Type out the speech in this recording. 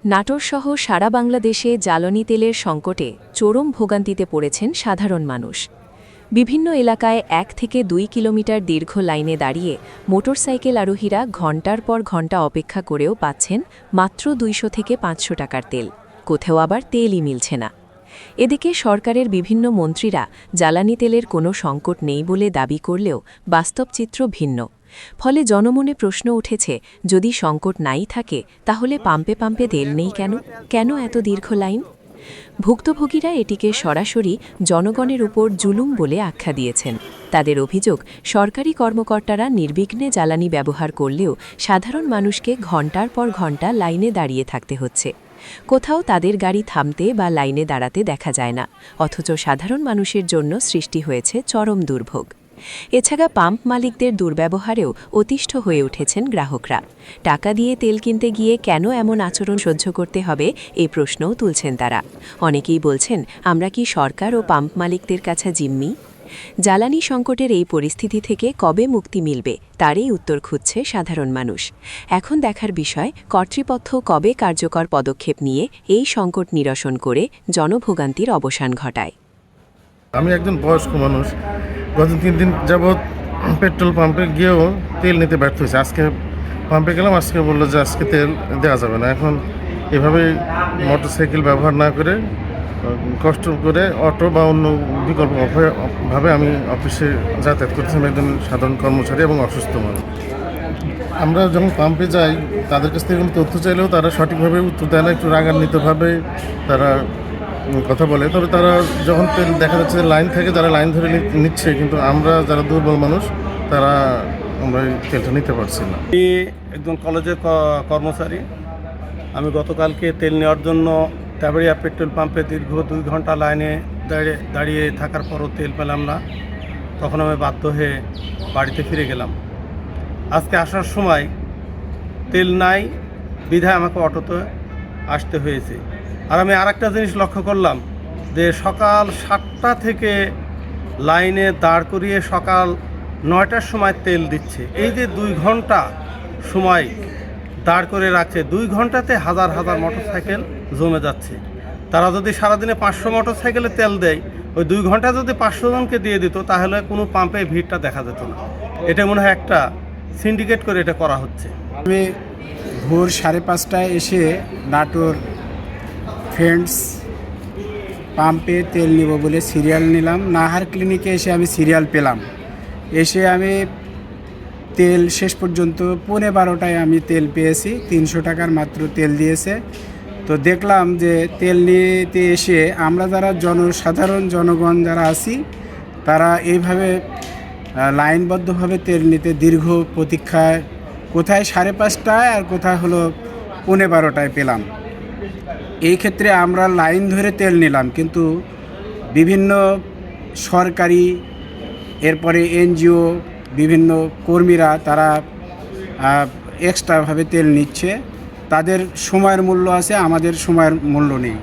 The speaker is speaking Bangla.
নাটোরসহ সারা বাংলাদেশে জ্বালানি তেলের সংকটে চরম ভোগান্তিতে পড়েছেন সাধারণ মানুষ। বিভিন্ন এলাকায় 1 থেকে 2 কিলোমিটার দীর্ঘ লাইনে দাঁড়িয়ে মোটরসাইকেল আরোহীরা ঘণ্টার পর ঘণ্টা অপেক্ষা করেও পাচ্ছেন মাত্র 200 থেকে 500 টাকার তেল, কোথাও আবার তেলই মিলছে না। এদিকে সরকারের বিভিন্ন মন্ত্রীরা জ্বালানি তেলের কোনো সংকট নেই বলে দাবি করলেও বাস্তব চিত্র ভিন্ন। ফলে জনমনে প্রশ্ন উঠেছে, যদি সংকট নাই থাকে তাহলে পাম্পে পাম্পে তেল নেই কেন এত দীর্ঘ লাইন? ভুক্তভোগীরা এটিকে সরাসরি জনগণের উপর জুলুম বলে আখ্যা দিয়েছেন। তাদের অভিযোগ, সরকারি কর্মকর্তারা নির্বিঘ্নে জ্বালানি ব্যবহার করলেও সাধারণ মানুষকে ঘণ্টার পর ঘণ্টা লাইনে দাঁড়িয়ে থাকতে হচ্ছে। কোথাও তাদের গাড়ি থামতে বা লাইনে দাঁড়াতে দেখা যায় না, অথচ সাধারণ মানুষের জন্য সৃষ্টি হয়েছে চরম দুর্ভোগ। এছাড়া পাম্প মালিকদের দুর্ব্যবহারেও অতিষ্ঠ হয়ে উঠেছেন গ্রাহকরা। টাকা দিয়ে তেল কিনতে গিয়ে কেন এমন আচরণ সহ্য করতে হবে, এই প্রশ্নও তুলছেন তারা। অনেকেই বলছেন, আমরা কি সরকার ও পাম্প মালিকদের কাছে জিম্মি? জ্বালানি সংকটের এই পরিস্থিতি থেকে কবে মুক্তি মিলবে, তারই উত্তর খুঁজছে সাধারণ মানুষ। এখন দেখার বিষয়, কর্তৃপক্ষ কবে কার্যকর পদক্ষেপ নিয়ে এই সংকট নিরসন করে জনভোগান্তির অবসান ঘটায়। আমি একজন বয়স্ক মানুষ, গত 3 দিন যাবৎ পেট্রোল পাম্পে গিয়েও তেল নিতে ব্যর্থ হয়েছে। আজকে পাম্পে গেলাম, আজকে বললো যে আজকে তেল দেওয়া যাবে না। এখন এভাবে মোটরসাইকেল ব্যবহার না করে কষ্ট করে অটো বা অন্য বিকল্পভাবে আমি অফিসে যাতায়াত করছি। আমি একজন সাধারণ কর্মচারী এবং অসুস্থ মানুষ। আমরা যখন পাম্পে যাই, তাদের কাছ থেকে কোনো তথ্য চাইলেও তারা সঠিকভাবে উত্তর দেয় না, একটু রাগান্বিতভাবে তারা কথা বলে। তবে তারা যখন তেল দেখা যাচ্ছে যে লাইন থেকে যারা লাইন ধরে নিচ্ছে, কিন্তু আমরা যারা দুর্বল মানুষ তারা আমরা তেলটা নিতে পারছি না। আমি একজন কলেজের কর্মচারী। আমি গতকালকে তেল নেওয়ার জন্য তেবাড়িয়া পেট্রোল পাম্পে দীর্ঘ 2 ঘন্টা লাইনে দাঁড়িয়ে থাকার পরও তেল পেলাম না। তখন আমি বাধ্য হয়ে বাড়িতে ফিরে গেলাম। আজকে আসার সময় তেল নাই বিধায় আমাকে অটোতে আসতে হয়েছে। আর আমি আরেকটা জিনিস লক্ষ্য করলাম যে সকাল 7টা থেকে লাইনে দাঁড় করিয়ে সকাল 9টার সময় তেল দিচ্ছে। এই যে 2 ঘন্টা সময় দাঁড় করে রাখছে, 2 ঘন্টাতে হাজার হাজার মোটরসাইকেল জমে যাচ্ছে। তারা যদি সারাদিনে 500 মোটরসাইকেলে তেল দেয়, ওই 2 ঘন্টা যদি 500 জনকে দিয়ে দিত, তাহলে কোনো পাম্পে ভিড়টা দেখা যেত না। এটা মনে হয় একটা সিন্ডিকেট করে এটা করা হচ্ছে। আমি ভোর 5:30টায় এসে নাটোর ফ্রেন্ডস পাম্পে তেল নিব বলে সিরিয়াল নিলাম। নাহার ক্লিনিকে এসে আমি সিরিয়াল পেলাম। এসে আমি তেল শেষ পর্যন্ত 11:30টায় আমি তেল পেয়েছি। 300 টাকার মাত্র তেল দিয়েছে। তো দেখলাম যে তেল নিতে এসে আমরা যারা সাধারণ জনগণ যারা আছি, তারা এইভাবে লাইনবদ্ধভাবে তেল নিতে দীর্ঘ প্রতীক্ষায়, কোথায় 5:30টায় আর কোথায় হলো 11:15টায় পেলাম। এই ক্ষেত্রে আমরা লাইন ধরে তেল নিলাম, কিন্তু বিভিন্ন সরকারি, এরপরে এনজিও, বিভিন্ন কর্মীরা তারা এক্সট্রাভাবে তেল নিচ্ছে। তাদের সময়ের মূল্য আছে, আমাদের সময়ের মূল্য নেই।